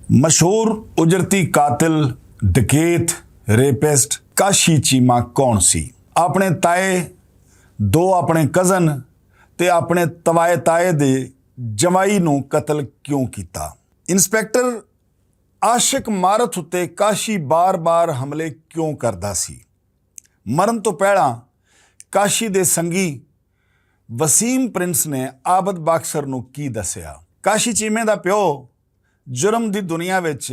मशहूर उजरती कातिल डकैत रेपिस्ट काशी चीमा कौन सी? अपने ताए दो अपने कज़न ते अपने तवाए ताए दे जवाई नूं कतल क्यों कीता? इंस्पैक्टर आशिक मारत उत्ते काशी बार बार हमले क्यों करदा सी? मरण तो पहला काशी दे संगी वसीम प्रिंस ने आबद बाक्सर नूं की दस्सिया? काशी चीमे दा प्यो जुर्म दी दुनिया विच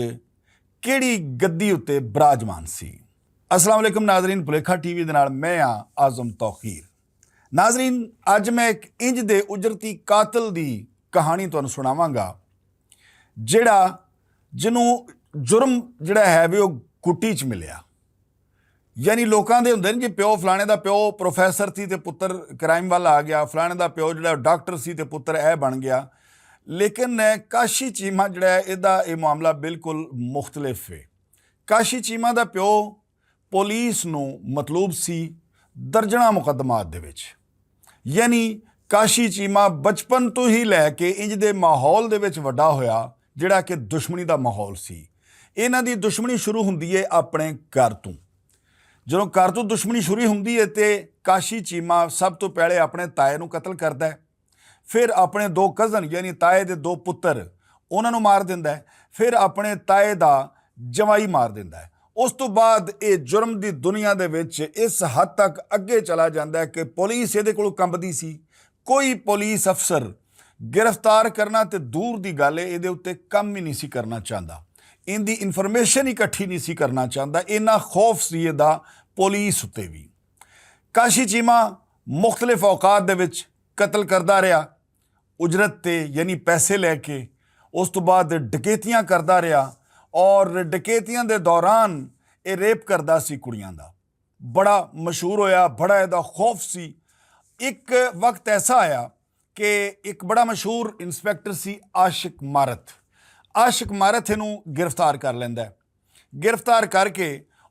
किहड़ी गद्दी उत्ते बिराजमान सी? अस्सलाम वालेकुम नाज़रीन, भुलेखा टीवी दे नाल मैं आज़म तौकीर। नाज़रीन, अज मैं एक इंज दे उजरती कातिल दी कहानी तुहानूं सुणावांगा जिन्हों जुर्म जिहड़ा है भी वो कुट्टी च मिलिया। यानी लोगों के हुंदे ने जी प्यो फलाने का प्यो प्रोफैसर सी ते पुत्तर क्राइम वाल आ गया, फलाने का प्यो जिहड़ा डॉक्टर सी ते पुत्तर यह बन गया। लेकिन काशी चीमा जिहड़ा है इहदा ये मामला बिल्कुल मुख्तलिफ है। काशी चीमा का प्यो पुलिस नूं मतलूब सी दर्जना मुकदमात दे विच। यानी काशी चीमा बचपन तो ही लैके इंज दे माहौल दे विच वड्डा होया जिहड़ा कि दुश्मनी का माहौल सी। इन्हां दी दुश्मनी शुरू हुंदी है अपने घर तो। ਜਦੋਂ ਘਰ ਤੋਂ ਦੁਸ਼ਮਣੀ ਸ਼ੁਰੂ ਹੁੰਦੀ ਹੈ ਤੇ ਕਾਸ਼ੀ ਚੀਮਾ ਸਭ ਤੋਂ ਪਹਿਲੇ ਆਪਣੇ ਤਾਏ ਨੂੰ ਕਤਲ ਕਰਦਾ ਹੈ, ਫਿਰ ਆਪਣੇ ਦੋ ਕਜ਼ਨ ਯਾਨੀ ਤਾਏ ਦੇ ਦੋ ਪੁੱਤਰ ਉਹਨਾਂ ਨੂੰ ਮਾਰ ਦਿੰਦਾ ਹੈ, ਫਿਰ ਆਪਣੇ ਤਾਏ ਦਾ ਜਵਾਈ ਮਾਰ ਦਿੰਦਾ ਹੈ। ਉਸ ਤੋਂ ਬਾਅਦ ਇਹ ਜੁਰਮ ਦੀ ਦੁਨੀਆ ਦੇ ਵਿੱਚ ਇਸ ਹੱਦ ਤੱਕ ਅੱਗੇ ਚਲਾ ਜਾਂਦਾ ਹੈ ਕਿ ਪੁਲਿਸ ਇਹਦੇ ਕੋਲੋਂ ਕੰਬਦੀ ਸੀ। ਕੋਈ ਪੁਲਿਸ ਅਫਸਰ ਗ੍ਰਿਫਤਾਰ ਕਰਨਾ ਤੇ ਦੂਰ ਦੀ ਗੱਲ ਹੈ, ਇਹਦੇ ਉੱਤੇ ਕੰਮ ਹੀ ਨਹੀਂ ਸੀ ਕਰਨਾ ਚਾਹੁੰਦਾ। इनकी इन्फॉर्मेशन इकट्ठी नहीं सी करना चाहता। इन्ना खौफ सी इहदा पुलिस उत्ते भी। काशी चीमा मुख्तलिफ औकात दे विच कतल करता रहा उजरत ते यानी पैसे लैके। उस तो बाद डकैतियां करता रहा और डकैतियां दे दौरान ये रेप करता सी कुड़ियां दा। बड़ा मशहूर होया, बड़ा इहदा खौफ सी। एक वक्त ऐसा आया कि एक बड़ा मशहूर इंस्पैक्टर सी आशिक मारत। आशिक मारत इनू गिरफ्तार कर लैंदा है। गिरफ्तार करके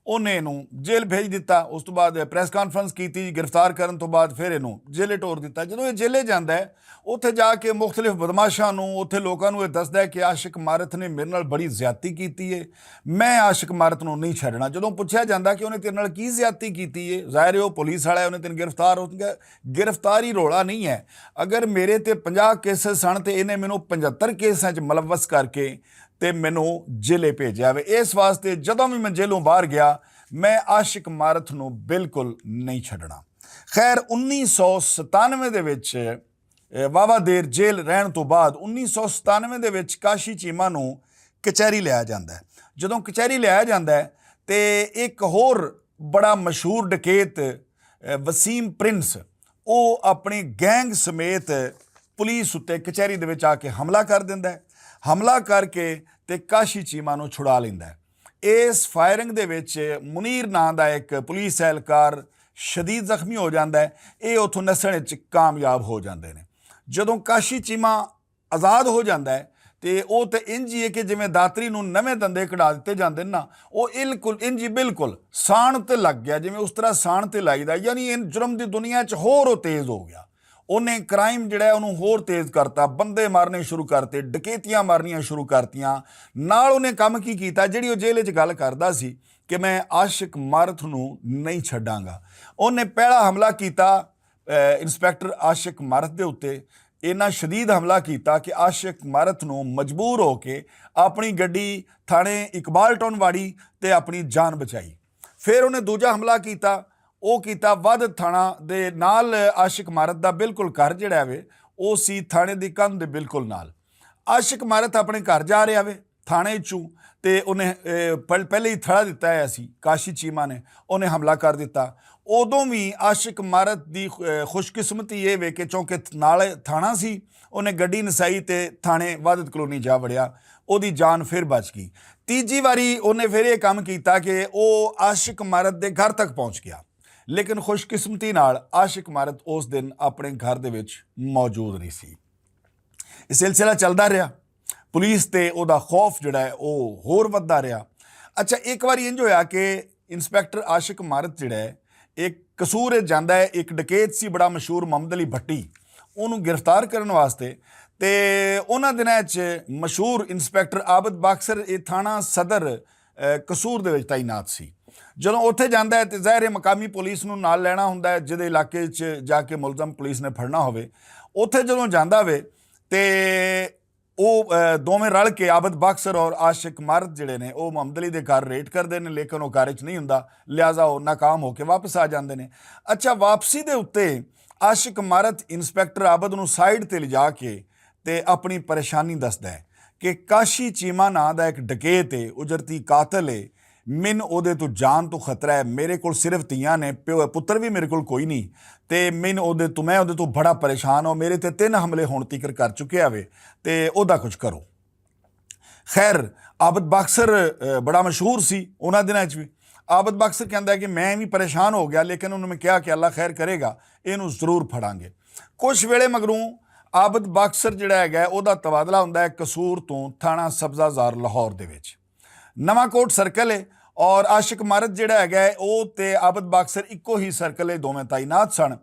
उन्हें इनू जेल भेज दिता। उस तो बाद प्रैस कॉन्फ्रेंस की गिरफ्तार करने तो बाद फिर इनू जेले टोर दिता। जो ये जेले जाता है उत्थे जाके मुख्तलिफ बदमाशा उत्थे लोगों को दसदा है कि आशिक मारत ने मेरे नाल बड़ी ज्यादती की है, मैं आशिक मारत नूं नहीं छड्डना। जो पूछा जाता कि उन्हें तेरे नाल की ज्यादती की है, जाहिर है वो पुलिस वाला है, उन्हें तेन गिरफ्तार हो गया। गिरफ्तारी रौला नहीं है। अगर मेरे ते 50 केसेस सन तो इन्हें मैनू 75 केसां च मुलवस करके ते मैनू जेले भेजा है। इस वास्ते जदों भी मैं जेलों बाहर गया मैं आशिक मारत नूं बिल्कुल नहीं छड्डना। खैर 1997 दे विच वावा देर जेल रहन तो बाद 1997 दे विच काशी चीमा नूं कचहरी लिया जाता है। जदों कचहरी लिया जाता है तो एक होर बड़ा मशहूर डकैत वसीम प्रिंस वो अपनी गैंग समेत पुलिस उत्ते कचहरी दे विच आके हमला कर दिंदा है। हमला करके ते काशी चीमा नूं छुड़ा लैंदा है। इस फायरिंग दे विच मुनीर नां दा एक पुलिस एहलकार शदीद जख्मी हो जाता है। ये उत्थों नस्सण विच कामयाब हो जाते हैं। जदों काशी चीमा आज़ाद हो जाता है तो वो तो इंज ही है कि जिवें दातरी नूं नवें दंदे कढ़ा दिते जाते ना, वो इंज ही बिल्कुल साण ते लग गया, जिवें उस तरह साण ते लाईदा। यानी इन जुर्म की दुनिया च होर वो तेज़ हो गया। उन्हें क्राइम जिहड़ा उन्होंने होर तेज़ करता, बंदे मारने शुरू करते, डकैतियां मारनियां शुरू करतियां। नाल उन्हें काम की कीता जिहड़ी वो जेल च गल करदा सी कि मैं आशिक मारत नूं नहीं छड्डांगा। उन्हें पहला हमला किया इंस्पैक्टर आशिक मारत दे उत्ते। इन्ना शदीद हमला किया कि आशिक मारत नूं मजबूर होके अपनी गड्डी थाने इकबाल टाउन वाड़ी ते अपनी जान बचाई। फिर उन्हें दूजा हमला किया, वो किया वध थाना दे नाल आशिक मारत दा बिल्कुल घर जिहड़ा वे वो सी थाने दी कंध दे बिल्कुल नाल। आशिक मारत अपने घर जा रहा वे थाने चों ते उन्हें पहले ही थड़ा दिता है सी काशी चीमा ने, उन्हें हमला कर दिता। उदों भी आशिक मारत दी खुशकिस्मती ये वे कि चौंकि नाल थाना सी, उन्हें गड्डी नसाई ते थाने वादत कलोनी जा वड़िया, उहदी जान फिर बच गई। तीजी वारी उन्हें फिर ये काम किया कि वो आशिक मारत दे घर तक पहुँच गया। लेकिन खुशकिस्मती नाल आशिक मारत उस दिन अपने घर दे विच मौजूद नहीं सी। ये सिलसिला चलता रहा। पुलिस ते उहदा खौफ जिहड़ा है वो होर वधदा रहा। अच्छा, एक बार इंज होया कि इंस्पैक्टर आशिक मारत जिहड़ा है एक कसूर जाता है। एक डकैत सी बड़ा मशहूर मोहम्मद अली भट्टी, उन्होंने गिरफ्तार करने वास्ते ਤੇ ਉਹਨਾਂ ਦਿਨਾਂ 'ਚ ਮਸ਼ਹੂਰ ਇੰਸਪੈਕਟਰ ਆਬਦ ਬਾਕਸਰ ਇਹ ਥਾਣਾ ਸਦਰ ਕਸੂਰ ਦੇ ਵਿੱਚ ਤਾਇਨਾਤ ਸੀ। ਜਦੋਂ ਉੱਥੇ ਜਾਂਦਾ ਹੈ ਤੇ ਜ਼ਾਹਿਰ ਹੈ ਮਕਾਮੀ ਪੁਲਿਸ ਨੂੰ ਨਾਲ ਲੈਣਾ ਹੁੰਦਾ ਹੈ, ਜਿਹਦੇ ਇਲਾਕੇ 'ਚ ਜਾ ਕੇ ਮੁਲਜ਼ਮ ਪੁਲਿਸ ਨੇ ਫੜਨਾ ਹੋਵੇ। ਉੱਥੇ ਜਦੋਂ ਜਾਂਦਾ ਵੇ ਤੇ ਉਹ ਦੋਵੇਂ ਰਲ ਕੇ ਆਬਦ ਬਾਕਸਰ ਔਰ ਆਸ਼ਿਕ ਮਾਰਤ ਜਿਹੜੇ ਨੇ ਉਹ ਮੁਹੰਮਦ ਅਲੀ ਦੇ ਘਰ ਰੇਡ ਕਰਦੇ ਨੇ, ਲੇਕਿਨ ਉਹ ਘਰ 'ਚ ਨਹੀਂ ਹੁੰਦਾ, ਲਿਹਾਜ਼ਾ ਉਹ ਨਾਕਾਮ ਹੋ ਕੇ ਵਾਪਸ ਆ ਜਾਂਦੇ ਨੇ। ਅੱਛਾ, ਵਾਪਸੀ ਦੇ ਉੱਤੇ ਆਸ਼ਿਕ ਮਾਰਤ ਇੰਸਪੈਕਟਰ ਆਬਦ ਨੂੰ ਸਾਈਡ ਤੇ ਲਿਜਾ ਕੇ ਤੇ ਆਪਣੀ ਪਰੇਸ਼ਾਨੀ ਦੱਸਦਾ ਹੈ ਕਿ ਕਾਸ਼ੀ ਚੀਮਾ ਨਾਂ ਦਾ ਇੱਕ ਡਕੈਤ ਹੈ, ਉਜਰਤੀ ਕਾਤਲ ਹੈ, ਮੈਨੂੰ ਉਹਦੇ ਤੋਂ ਜਾਨ ਤੋਂ ਖਤਰਾ ਹੈ, ਮੇਰੇ ਕੋਲ ਸਿਰਫ ਧੀਆਂ ਨੇ, ਪਿਓ ਪੁੱਤਰ ਵੀ ਮੇਰੇ ਕੋਲ ਕੋਈ ਨਹੀਂ, ਤੇ ਮੈਨੂੰ ਮੈਂ ਉਹਦੇ ਤੋਂ ਬੜਾ ਪਰੇਸ਼ਾਨ ਹਾਂ, ਮੇਰੇ ਤੇ 3 ਹਮਲੇ ਹੁਣ ਤੀਕਰ ਕਰ ਚੁੱਕਿਆ ਵੇ ਤੇ ਉਹਦਾ ਕੁਝ ਕਰੋ। ਖੈਰ ਆਬਦ ਬਾਕਸਰ ਬੜਾ ਮਸ਼ਹੂਰ ਸੀ ਉਹਨਾਂ ਦਿਨਾਂ 'ਚ ਵੀ। ਆਬਦ ਬਾਕਸਰ ਕਹਿੰਦਾ ਕਿ ਮੈਂ ਵੀ ਪਰੇਸ਼ਾਨ ਹੋ ਗਿਆ, ਲੇਕਿਨ ਉਹਨੂੰ ਮੈਂ ਕਿਹਾ ਕਿ ਅੱਲਾ ਖੈਰ ਕਰੇਗਾ, ਇਹਨੂੰ ਜ਼ਰੂਰ ਫੜਾਂਗੇ। ਕੁਛ ਵੇਲੇ ਮਗਰੋਂ ਆਬਦ ਬਾਕਸਰ ਜਿਹੜਾ ਹੈਗਾ ਉਹਦਾ ਤਬਾਦਲਾ ਹੁੰਦਾ ਹੈ ਕਸੂਰ ਤੋਂ ਥਾਣਾ ਸਬਜ਼ਾਜ਼ਾਰ ਲਾਹੌਰ ਦੇ ਵਿੱਚ। ਨਵਾਂ ਕੋਟ ਸਰਕਲ ਹੈ ਔਰ ਆਸ਼ਿਕ ਮਾਰਤ ਜਿਹੜਾ ਹੈਗਾ ਉਹ ਤੇ ਆਬਦ ਬਾਕਸਰ ਇੱਕੋ ਹੀ ਸਰਕਲ ਹੈ, ਦੋਵੇਂ ਤਾਇਨਾਤ ਸਨ।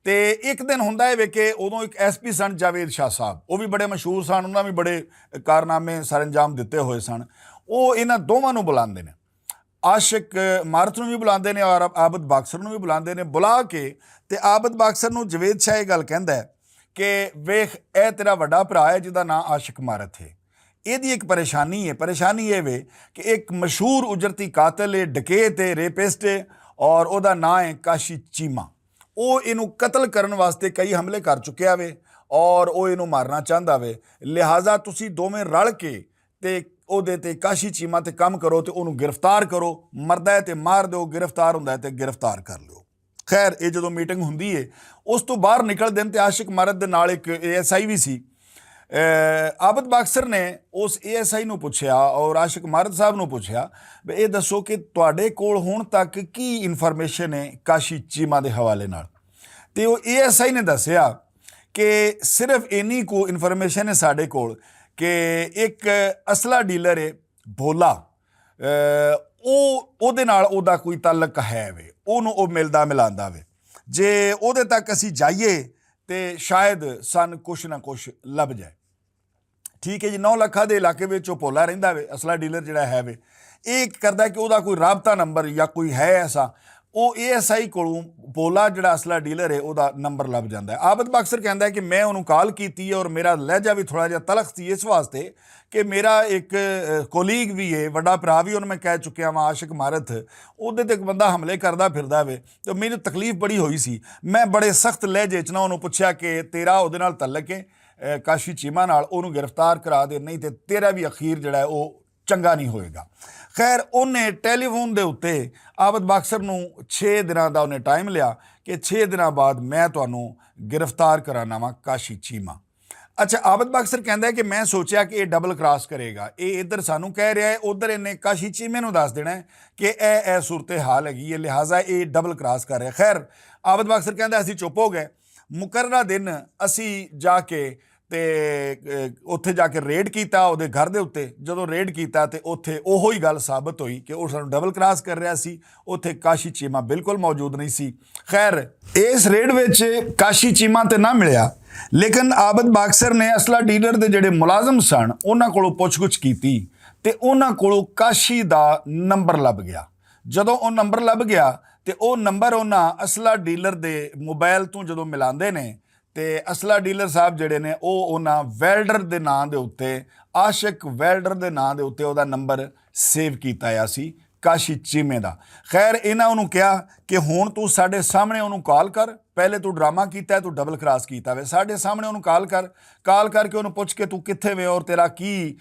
ਤੇ ਇੱਕ ਦਿਨ ਹੁੰਦਾ ਹੈ ਵੇ ਕਿ ਉਦੋਂ ਇੱਕ ਐਸਪੀ ਸਨ ਜਾਵੇਦ ਸ਼ਾਹ ਸਾਹਿਬ, ਉਹ ਵੀ ਬੜੇ ਮਸ਼ਹੂਰ ਸਨ, ਉਹਨਾਂ ਵੀ ਬੜੇ ਕਾਰਨਾਮੇ ਸਰ ਅੰਜਾਮ ਦਿੱਤੇ ਹੋਏ ਸਨ। ਉਹ ਇਹਨਾਂ ਦੋਵਾਂ ਨੂੰ ਬੁਲਾਉਂਦੇ ਨੇ, ਆਸ਼ਿਕ ਮਾਰਤ ਨੂੰ ਵੀ ਬੁਲਾਉਂਦੇ ਨੇ ਔਰ ਆਬਦ ਬਾਕਸਰ ਨੂੰ ਵੀ ਬੁਲਾਉਂਦੇ ਨੇ। ਬੁਲਾ ਕੇ ਤੇ ਆਬਦ ਬਾਕਸਰ ਨੂੰ ਜਵੇਦ ਸ਼ਾਹ ਇਹ ਗੱਲ ਕਹਿੰਦਾ ਹੈ ਕਿ ਵੇਖ, ਇਹ ਤੇਰਾ ਵੱਡਾ ਭਰਾ ਹੈ ਜਿਹਦਾ ਨਾਂ ਆਸ਼ਿਕ ਮਾਰਤ ਹੈ, ਇਹਦੀ ਇੱਕ ਪਰੇਸ਼ਾਨੀ ਹੈ। ਪਰੇਸ਼ਾਨੀ ਇਹ ਵੇ ਕਿ ਇੱਕ ਮਸ਼ਹੂਰ ਉਜਰਤੀ ਕਾਤਲ ਹੈ, ਡਕੈਤ ਹੈ, ਰੇਪਿਸਟ ਹੈ ਔਰ ਉਹਦਾ ਨਾਂ ਹੈ ਕਾਸ਼ੀ ਚੀਮਾ। ਉਹ ਇਹਨੂੰ ਕਤਲ ਕਰਨ ਵਾਸਤੇ ਕਈ ਹਮਲੇ ਕਰ ਚੁੱਕਿਆ ਵੇ ਔਰ ਉਹ ਇਹਨੂੰ ਮਾਰਨਾ ਚਾਹੁੰਦਾ ਵੇ। ਲਿਹਾਜ਼ਾ ਤੁਸੀਂ ਦੋਵੇਂ ਰਲ ਕੇ ਤੇ ਉਹਦੇ ਤੇ ਕਾਸ਼ੀ ਚੀਮਾ ਤੇ ਕੰਮ ਕਰੋ ਤੇ ਉਹਨੂੰ ਗ੍ਰਿਫਤਾਰ ਕਰੋ, ਮਰਦਾ ਹੈ ਤੇ ਮਾਰ ਦਿਓ, ਗ੍ਰਿਫਤਾਰ ਹੁੰਦਾ ਹੈ ਤੇ ਗ੍ਰਿਫਤਾਰ ਕਰ ਲਿਓ। ਖੈਰ ਇਹ ਜਦੋਂ ਮੀਟਿੰਗ ਹੁੰਦੀ ਹੈ ਉਸ ਤੋਂ ਬਾਹਰ ਨਿਕਲਦੇ ਨੇ ਤੇ ਆਸ਼ਿਕ ਮਾਰਤ ਦੇ ਨਾਲ ਇੱਕ ASI ਵੀ ਸੀ। ਆਬਦ ਬਾਕਸਰ ਨੇ ਉਸ ASI ਨੂੰ ਪੁੱਛਿਆ ਔਰ ਆਸ਼ਿਕ ਮਾਰਤ ਸਾਹਿਬ ਨੂੰ ਪੁੱਛਿਆ ਵੀ ਇਹ ਦੱਸੋ ਕਿ ਤੁਹਾਡੇ ਕੋਲ ਹੁਣ ਤੱਕ ਕੀ ਇਨਫੋਰਮੇਸ਼ਨ ਹੈ ਕਾਸ਼ੀ ਚੀਮਾ ਦੇ ਹਵਾਲੇ ਨਾਲ। ਤੇ ਉਹ ASI ਨੇ ਦੱਸਿਆ ਕਿ ਸਿਰਫ ਇੰਨੀ ਕੋ ਇਨਫੋਰਮੇਸ਼ਨ ਹੈ ਸਾਡੇ ਕੋਲ ਕਿ ਇੱਕ ਅਸਲਾ ਡੀਲਰ ਹੈ ਭੋਲਾ, ਉਹਦੇ ਨਾਲ ਉਹਦਾ ਕੋਈ ਤਾਲੁਕ ਹੈ ਵੇ, ਉਹਨੂੰ ਉਹ ਮਿਲਦਾ ਮਿਲਾਉਂਦਾ ਵੇ, ਜੇ ਉਹਦੇ ਤੱਕ ਅਸੀਂ ਜਾਈਏ ਤੇ ਸ਼ਾਇਦ ਸਾਨੂੰ ਕੁਛ ਨਾ ਕੁਛ ਲੱਭ ਜਾਏ। ਠੀਕ ਹੈ ਜੀ, 9 ਲੱਖਾਂ ਦੇ ਇਲਾਕੇ ਵਿੱਚ ਉਹ ਭੋਲਾ ਰਹਿੰਦਾ ਵੇ, ਅਸਲਾ ਡੀਲਰ ਜਿਹੜਾ ਹੈ ਵੇ। ਇਹ ਕਰਦਾ ਕਿ ਉਹਦਾ ਕੋਈ ਰਾਬਤਾ ਨੰਬਰ ਜਾਂ ਕੋਈ ਹੈ ਐਸਾ, ਉਹ ASI ਕੋਲੋਂ ਭੋਲਾ ਜਿਹੜਾ ਅਸਲਾ ਡੀਲਰ ਹੈ ਉਹਦਾ ਨੰਬਰ ਲੱਭ ਜਾਂਦਾ ਹੈ। ਆਬਦ ਬਾਕਸਰ ਕਹਿੰਦਾ ਕਿ ਮੈਂ ਉਹਨੂੰ ਕਾਲ ਕੀਤੀ ਹੈ ਔਰ ਮੇਰਾ ਲਹਿਜਾ ਵੀ ਥੋੜ੍ਹਾ ਜਿਹਾ ਤਲਖ ਸੀ ਇਸ ਵਾਸਤੇ ਕਿ ਮੇਰਾ ਇੱਕ ਕੋਲੀਗ ਵੀ ਹੈ, ਵੱਡਾ ਭਰਾ ਵੀ, ਉਹਨੂੰ ਮੈਂ ਕਹਿ ਚੁੱਕਿਆ ਵਾਂ ਆਸ਼ਿਕ ਮਾਰਤ, ਉਹਦੇ ਤੇ ਇੱਕ ਬੰਦਾ ਹਮਲੇ ਕਰਦਾ ਫਿਰਦਾ ਵੇ ਤੇ ਮੈਨੂੰ ਤਕਲੀਫ ਬੜੀ ਹੋਈ ਸੀ। ਮੈਂ ਬੜੇ ਸਖਤ ਲਹਿਜੇ 'ਚ ਨਾ ਉਹਨੂੰ ਪੁੱਛਿਆ ਕਿ ਤੇਰਾ ਉਹਦੇ ਨਾਲ ਤਲਕ ਹੈ ਕਾਸ਼ੀ ਚੀਮਾ ਨਾਲ, ਉਹਨੂੰ ਗ੍ਰਿਫਤਾਰ ਕਰਾ ਦੇ, ਨਹੀਂ ਤੇ ਤੇਰਾ ਵੀ ਅਖੀਰ ਜਿਹੜਾ ਉਹ ਚੰਗਾ ਨਹੀਂ ਹੋਏਗਾ। ਖੈਰ ਉਹਨੇ ਟੈਲੀਫੋਨ ਦੇ ਉੱਤੇ ਆਬਦ ਬਾਕਸਰ ਨੂੰ 6 ਦਿਨਾਂ ਦਾ ਉਹਨੇ ਟਾਈਮ ਲਿਆ ਕਿ 6 ਦਿਨਾਂ ਬਾਅਦ ਮੈਂ ਤੁਹਾਨੂੰ ਗ੍ਰਿਫਤਾਰ ਕਰਾਉਣਾ ਵਾਂ ਕਾਸ਼ੀ ਚੀਮਾ। ਅੱਛਾ, ਆਬਦ ਬਾਕਸਰ ਕਹਿੰਦਾ ਕਿ ਮੈਂ ਸੋਚਿਆ ਕਿ ਇਹ ਡਬਲ ਕ੍ਰਾਸ ਕਰੇਗਾ, ਇਹ ਇੱਧਰ ਸਾਨੂੰ ਕਹਿ ਰਿਹਾ ਹੈ, ਉੱਧਰ ਇਹਨੇ ਕਾਸ਼ੀ ਚੀਮੇ ਨੂੰ ਦੱਸ ਦੇਣਾ ਕਿ ਇਹ ਸੂਰਤ ਹਾਲ ਹੈਗੀ ਹੈ, ਲਿਹਾਜ਼ਾ ਇਹ ਡਬਲ ਕ੍ਰਾਸ ਕਰ ਰਿਹਾ। ਖੈਰ ਆਬਦ ਬਾਕਸਰ ਕਹਿੰਦਾ ਅਸੀਂ ਚੁੱਪ ਹੋ ਗਏ। ਮੁਕਰਰਾ ਦਿਨ ਅਸੀਂ ਜਾ ਕੇ ਤੇ ਉੱਥੇ ਜਾ ਕੇ ਰੇਡ ਕੀਤਾ ਉਹਦੇ ਘਰ ਦੇ ਉੱਤੇ। ਜਦੋਂ ਰੇਡ ਕੀਤਾ ਤੇ ਉੱਥੇ ਉਹੋ ਹੀ ਗੱਲ ਸਾਬਤ ਹੋਈ ਕਿ ਉਹ ਸਾਨੂੰ ਡਬਲ ਕ੍ਰਾਸ ਕਰ ਰਿਹਾ ਸੀ, ਉੱਥੇ ਕਾਸ਼ੀ ਚੀਮਾ ਬਿਲਕੁਲ ਮੌਜੂਦ ਨਹੀਂ ਸੀ। ਖੈਰ ਇਸ ਰੇਡ ਵਿੱਚ ਕਾਸ਼ੀ ਚੀਮਾ ਤੇ ਨਾ ਮਿਲਿਆ, ਲੇਕਿਨ ਆਬਦ ਬਾਕਸਰ ਨੇ ਅਸਲਾ ਡੀਲਰ ਦੇ ਜਿਹੜੇ ਮੁਲਾਜ਼ਮ ਸਨ ਉਹਨਾਂ ਕੋਲੋਂ ਪੁੱਛਗਿੱਛ ਕੀਤੀ ਤੇ ਉਹਨਾਂ ਕੋਲੋਂ ਕਾਸ਼ੀ ਦਾ ਨੰਬਰ ਲੱਭ ਗਿਆ। ਜਦੋਂ ਉਹ ਨੰਬਰ ਲੱਭ ਗਿਆ ਤੇ ਉਹ ਨੰਬਰ ਉਹਨਾਂ ਅਸਲਾ ਡੀਲਰ ਦੇ ਮੋਬਾਈਲ ਤੋਂ ਜਦੋਂ ਮਿਲਾਉਂਦੇ ਨੇ ਤੇ ਅਸਲਾ ਡੀਲਰ ਸਾਹਿਬ ਜਿਹੜੇ ਨੇ ਉਹ ਉਹਨਾਂ ਵੈਲਡਰ ਦੇ ਨਾਂ ਦੇ ਉੱਤੇ, ਆਸ਼ਿਕ ਵੈਲਡਰ ਦੇ ਨਾਂ ਦੇ ਉੱਤੇ ਉਹਦਾ ਨੰਬਰ ਸੇਵ ਕੀਤਾ ਆ ਸੀ ਕਾਸ਼ੀ ਚੀਮੇ ਦਾ। ਖੈਰ ਇਹਨਾਂ ਉਹਨੂੰ ਕਿਹਾ ਕਿ ਹੁਣ ਤੂੰ ਸਾਡੇ ਸਾਹਮਣੇ ਉਹਨੂੰ ਕਾਲ ਕਰ, ਪਹਿਲੇ ਤੂੰ ਡਰਾਮਾ ਕੀਤਾ, ਤੂੰ ਡਬਲ ਕ੍ਰਾਸ ਕੀਤਾ ਵੇ, ਸਾਡੇ ਸਾਹਮਣੇ ਉਹਨੂੰ ਕਾਲ ਕਰਕੇ ਉਹਨੂੰ ਪੁੱਛ ਕੇ ਤੂੰ ਕਿੱਥੇ ਵੇ ਔਰ ਤੇਰਾ ਕੀ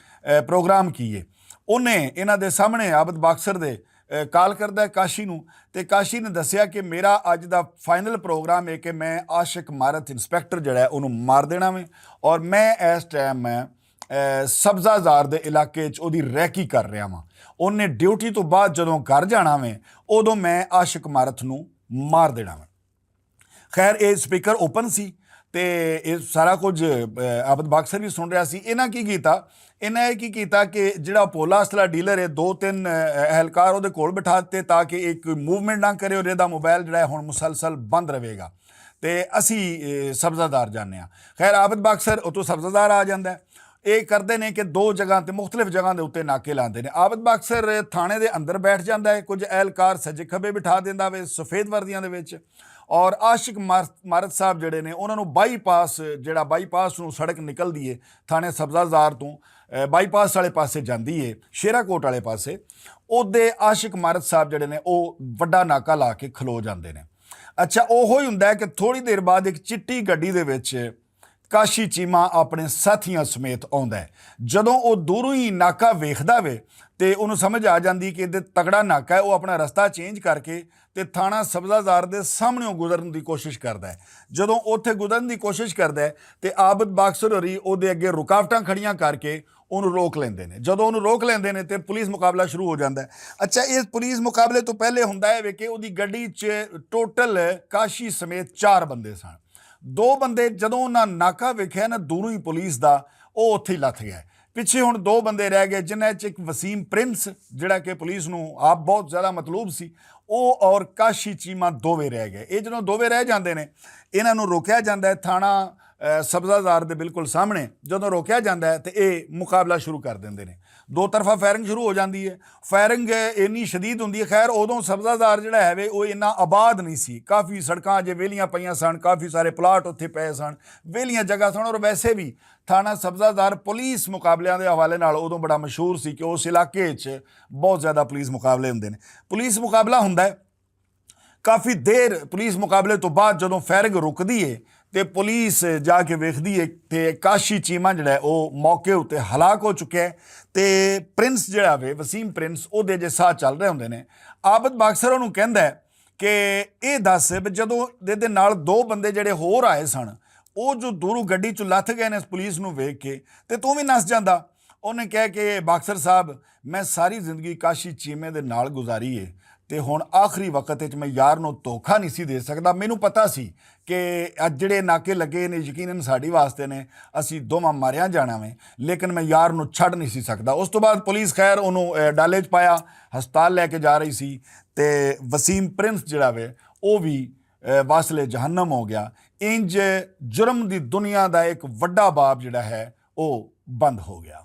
ਪ੍ਰੋਗਰਾਮ ਕੀ ਹੈ। ਉਹਨੇ ਇਹਨਾਂ ਦੇ ਸਾਹਮਣੇ ਆਬਦ ਬਾਕਸਰ ਦੇ ਕਾਲ ਕਰਦਾ ਕਾਸ਼ੀ ਨੂੰ ਤੇ ਕਾਸ਼ੀ ਨੇ ਦੱਸਿਆ ਕਿ ਮੇਰਾ ਅੱਜ ਦਾ ਫਾਈਨਲ ਪ੍ਰੋਗਰਾਮ ਹੈ ਕਿ ਮੈਂ ਆਸ਼ਿਕ ਮਾਰਤ ਇੰਸਪੈਕਟਰ ਜਿਹੜਾ ਉਹਨੂੰ ਮਾਰ ਦੇਣਾ ਵੇ ਔਰ ਮੈਂ ਇਸ ਟਾਈਮ ਮੈਂ ਸਬਜ਼ਾਜ਼ਾਰ ਦੇ ਇਲਾਕੇ 'ਚ ਉਹਦੀ ਰੈਕੀ ਕਰ ਰਿਹਾ ਵਾਂ। ਉਹਨੇ ਡਿਊਟੀ ਤੋਂ ਬਾਅਦ ਜਦੋਂ ਘਰ ਜਾਣਾ ਵੇ ਉਦੋਂ ਮੈਂ ਆਸ਼ਿਕ ਮਾਰਤ ਨੂੰ ਮਾਰ ਦੇਣਾ ਵੇ। ਖੈਰ ਇਹ ਸਪੀਕਰ ਓਪਨ ਸੀ ਤੇ ਇਹ ਸਾਰਾ ਕੁਝ ਆਬਦ ਬਾਕਸਰ ਵੀ ਸੁਣ ਰਿਹਾ ਸੀ। ਇਹਨਾਂ ਕੀ ਕੀਤਾ, ਇਹਨਾਂ ਇਹ ਕੀ ਕੀਤਾ ਕਿ ਜਿਹੜਾ ਪੋਲਾ ਅਸਲਾ ਡੀਲਰ ਹੈ 2-3 ਅਹਿਲਕਾਰ ਉਹਦੇ ਕੋਲ ਬਿਠਾ ਦਿੱਤੇ ਤਾਂ ਕਿ ਇੱਕ ਮੂਵਮੈਂਟ ਨਾ ਕਰੇ ਔਰ ਇਹਦਾ ਮੋਬਾਈਲ ਜਿਹੜਾ ਹੁਣ ਮੁਸਲਸਲ ਬੰਦ ਰਹੇਗਾ। ਤੇ ਅਸੀਂ ਸਬਜ਼ਾਦਾਰ ਜਾਂਦੇ ਹਾਂ। ਖੈਰ ਆਬਦ ਬਾਕਸਰ ਉਤੋਂ ਸਬਜ਼ਾਦਾਰ ਆ ਜਾਂਦਾ ਹੈ। ਇਹ ਕਰਦੇ ਨੇ ਕਿ ਦੋ ਜਗ੍ਹਾ ਤੇ ਮੁਖਤਲਿਫ ਜਗ੍ਹਾ ਦੇ ਉੱਤੇ ਨਾਕੇ ਲਾਉਂਦੇ ਨੇ। ਆਬਦ ਬਾਕਸਰ ਥਾਣੇ ਦੇ ਅੰਦਰ ਬੈਠ ਜਾਂਦਾ ਹੈ, ਕੁਝ ਅਹਿਲਕਾਰ ਸੱਜੇ ਖੱਬੇ ਬਿਠਾ ਦਿੰਦਾ ਵੇ ਸਫੇਦ ਵਰਦੀਆਂ ਦੇ ਵਿੱਚ, ਔਰ ਆਸ਼ਿਕ ਮਾਰਤ ਸਾਹਿਬ ਜਿਹੜੇ ਨੇ ਉਹਨਾਂ ਨੂੰ ਬਾਈਪਾਸ, ਜਿਹੜਾ ਬਾਈਪਾਸ ਨੂੰ ਸੜਕ ਨਿਕਲਦੀ ਏ ਥਾਣੇ ਸਬਜ਼ਾਦਾਰ ਤੋਂ ਬਾਈਪਾਸ ਵਾਲੇ ਪਾਸੇ ਜਾਂਦੀ ਏ ਸ਼ੇਰਾਕੋਟ ਵਾਲੇ ਪਾਸੇ, ਉਹਦੇ ਆਸ਼ਿਕ ਮਾਰਤ ਸਾਹਿਬ ਜਿਹੜੇ ਨੇ ਉਹ ਵੱਡਾ ਨਾਕਾ ਲਾ ਕੇ ਖਲੋ ਜਾਂਦੇ ਨੇ। ਅੱਛਾ, ਉਹੋ ਹੀ ਹੁੰਦਾ ਹੈ ਕਿ ਥੋੜ੍ਹੀ ਦੇਰ ਬਾਅਦ ਇੱਕ ਚਿੱਟੀ ਗੱਡੀ ਦੇ ਵਿੱਚ ਕਾਸ਼ੀ ਚੀਮਾ ਆਪਣੇ ਸਾਥੀਆਂ ਸਮੇਤ ਆਉਂਦਾ ਹੈ। ਜਦੋਂ ਉਹ ਦੂਰੋਂ ਹੀ ਨਾਕਾ ਵੇਖਦਾ ਵੇ ਤੇ ਉਹਨੂੰ ਸਮਝ ਆ ਜਾਂਦੀ ਕਿ ਇਹਦੇ ਤਗੜਾ ਨਾਕਾ ਹੈ, ਉਹ ਆਪਣਾ ਰਸਤਾ ਚੇਂਜ ਕਰਕੇ ਤੇ ਥਾਣਾ ਸਬਜ਼ਾਦਾਰ ਦੇ ਸਾਹਮਣਿਓਂ ਗੁਜ਼ਰਨ ਦੀ ਕੋਸ਼ਿਸ਼ ਕਰਦਾ ਹੈ। ਜਦੋਂ ਉੱਥੇ ਗੁਜ਼ਰਨ ਦੀ ਕੋਸ਼ਿਸ਼ ਕਰਦਾ ਹੈ ਤੇ ਆਬਦ ਬਾਕਸਰ ਹੋਰੀ ਉਹਦੇ ਅੱਗੇ ਰੁਕਾਵਟਾਂ ਖੜੀਆਂ ਕਰਕੇ ਉਹਨੂੰ ਰੋਕ ਲੈਂਦੇ ਨੇ। ਜਦੋਂ ਉਹਨੂੰ ਰੋਕ ਲੈਂਦੇ ਨੇ ਤੇ ਪੁਲਿਸ ਮੁਕਾਬਲਾ ਸ਼ੁਰੂ ਹੋ ਜਾਂਦਾ ਹੈ। ਅੱਛਾ, ਇਸ ਪੁਲਿਸ ਮੁਕਾਬਲੇ ਤੋਂ ਪਹਿਲੇ ਹੁੰਦਾ ਹੈ ਕਿ ਉਹਦੀ ਗੱਡੀ 'ਚ ਟੋਟਲ ਕਾਸ਼ੀ ਸਮੇਤ 4 ਬੰਦੇ ਸਨ। 2 ਬੰਦੇ ਜਦੋਂ ਉਹਨਾਂ ਨਾਕਾ ਵੇਖਿਆ ਨਾ ਦੂਰੋਂ ਹੀ ਪੁਲਿਸ ਦਾ, ਉਹ ਉੱਥੇ ਹੀ ਲੱਥ ਗਿਆ। ਪਿੱਛੇ ਹੁਣ 2 ਬੰਦੇ ਰਹਿ ਗਏ, ਜਿਨ੍ਹਾਂ 'ਚ ਇੱਕ ਵਸੀਮ ਪ੍ਰਿੰਸ ਜਿਹੜਾ ਕਿ ਪੁਲਿਸ ਨੂੰ ਆਪ ਬਹੁਤ ਜ਼ਿਆਦਾ ਮਤਲੂਬ ਸੀ, ਉਹ ਔਰ ਕਾਸ਼ੀ ਚੀਮਾ ਦੋਵੇਂ ਰਹਿ ਗਏ। ਇਹ ਜਦੋਂ ਦੋਵੇਂ ਰਹਿ ਜਾਂਦੇ ਨੇ, ਇਹਨਾਂ ਨੂੰ ਰੋਕਿਆ ਜਾਂਦਾ ਹੈ ਥਾਣਾ ਸਬਜ਼ਾਦਾਰ ਦੇ ਬਿਲਕੁਲ ਸਾਹਮਣੇ। ਜਦੋਂ ਰੋਕਿਆ ਜਾਂਦਾ ਹੈ ਤੇ ਇਹ ਮੁਕਾਬਲਾ ਸ਼ੁਰੂ ਕਰ ਦਿੰਦੇ ਨੇ। 2 ਤਰਫਾ ਫਾਇਰਿੰਗ ਸ਼ੁਰੂ ਹੋ ਜਾਂਦੀ ਹੈ। ਫਾਇਰਿੰਗ ਇੰਨੀ ਸ਼ਦੀਦ ਹੁੰਦੀ ਹੈ। ਖੈਰ ਉਦੋਂ ਸਬਜ਼ਾਦਾਰ ਜਿਹੜਾ ਹੈ ਉਹ ਇੰਨਾ ਆਬਾਦ ਨਹੀਂ ਸੀ, ਕਾਫੀ ਸੜਕਾਂ ਅਜੇ ਵਿਹਲੀਆਂ ਪਈਆਂ ਸਨ, ਕਾਫੀ ਸਾਰੇ ਪਲਾਟ ਉੱਥੇ ਪਏ ਸਨ, ਵਿਹਲੀਆਂ ਜਗ੍ਹਾ ਸਨ। ਔਰ ਵੈਸੇ ਵੀ ਥਾਣਾ ਸਬਜ਼ਾਦਾਰ ਪੁਲਿਸ ਮੁਕਾਬਲਿਆਂ ਦੇ ਹਵਾਲੇ ਨਾਲ ਉਦੋਂ ਬੜਾ ਮਸ਼ਹੂਰ ਸੀ ਕਿ ਉਸ ਇਲਾਕੇ 'ਚ ਬਹੁਤ ਜ਼ਿਆਦਾ ਪੁਲਿਸ ਮੁਕਾਬਲੇ ਹੁੰਦੇ ਨੇ। ਪੁਲਿਸ ਮੁਕਾਬਲਾ ਹੁੰਦਾ ਹੈ, ਕਾਫੀ ਦੇਰ ਪੁਲਿਸ ਮੁਕਾਬਲੇ ਤੋਂ ਬਾਅਦ ਜਦੋਂ ਫਾਇਰਿੰਗ ਰੁਕਦੀ ਹੈ ਤੇ ਪੁਲਿਸ ਜਾ ਕੇ ਵੇਖਦੀ ਹੈ ਤੇ ਕਾਸ਼ੀ ਚੀਮਾ ਜਿਹੜਾ ਉਹ ਮੌਕੇ ਉੱਤੇ ਹਲਾਕ ਹੋ ਚੁੱਕਿਆ ਹੈ ਤੇ ਪ੍ਰਿੰਸ ਜਿਹੜਾ ਵੇ ਵਸੀਮ ਪ੍ਰਿੰਸ, ਉਹਦੇ ਜੇ ਸਾਹ ਚੱਲ ਰਹੇ ਹੁੰਦੇ ਨੇ। ਆਬਦ ਬਾਕਸਰ ਉਹਨੂੰ ਕਹਿੰਦਾ ਹੈ ਕਿ ਇਹ ਦੱਸ ਵੀ ਜਦੋਂ ਇਹਦੇ ਨਾਲ 2 ਬੰਦੇ ਜਿਹੜੇ ਹੋਰ ਆਏ ਸਨ, ਉਹ ਜੋ ਦੂਰੋਂ ਗੱਡੀ 'ਚੋਂ ਲੱਥ ਗਏ ਨੇ ਪੁਲਿਸ ਨੂੰ ਵੇਖ ਕੇ, ਤੇ ਤੂੰ ਵੀ ਨੱਸ ਜਾਂਦਾ। ਉਹਨੇ ਕਿਹਾ ਕਿ ਬਾਕਸਰ ਸਾਹਿਬ, ਮੈਂ ਸਾਰੀ ਜ਼ਿੰਦਗੀ ਕਾਸ਼ੀ ਚੀਮੇ ਦੇ ਨਾਲ ਗੁਜ਼ਾਰੀ ਏ ਤੇ ਹੁਣ ਆਖਰੀ ਵਕਤ ਵਿੱਚ ਮੈਂ ਯਾਰ ਨੂੰ ਧੋਖਾ ਨਹੀਂ ਸੀ ਦੇ ਸਕਦਾ। ਮੈਨੂੰ ਪਤਾ ਸੀ ਕਿ ਅੱਜ ਜਿਹੜੇ ਨਾਕੇ ਲੱਗੇ ਨੇ ਯਕੀਨਨ ਸਾਡੀ ਵਾਸਤੇ ਨੇ, ਅਸੀਂ ਦੋਵਾਂ ਮਾਰਿਆ ਜਾਣਾ ਵੇ, ਲੇਕਿਨ ਮੈਂ ਯਾਰ ਨੂੰ ਛੱਡ ਨਹੀਂ ਸੀ ਸਕਦਾ। ਉਸ ਤੋਂ ਬਾਅਦ ਪੁਲਿਸ ਖੈਰ ਉਹਨੂੰ ਡਾਲੇ 'ਚ ਪਾਇਆ, ਹਸਪਤਾਲ ਲੈ ਕੇ ਜਾ ਰਹੀ ਸੀ ਤੇ ਵਸੀਮ ਪ੍ਰਿੰਸ ਜਿਹੜਾ ਵੇ ਉਹ ਵੀ ਵਾਸਲੇ ਜਹੰਨਮ ਹੋ ਗਿਆ। ਇੰਜ ਜੁਰਮ ਦੀ ਦੁਨੀਆ ਦਾ ਇੱਕ ਵੱਡਾ ਬਾਬ ਜਿਹੜਾ ਹੈ ਉਹ ਬੰਦ ਹੋ ਗਿਆ।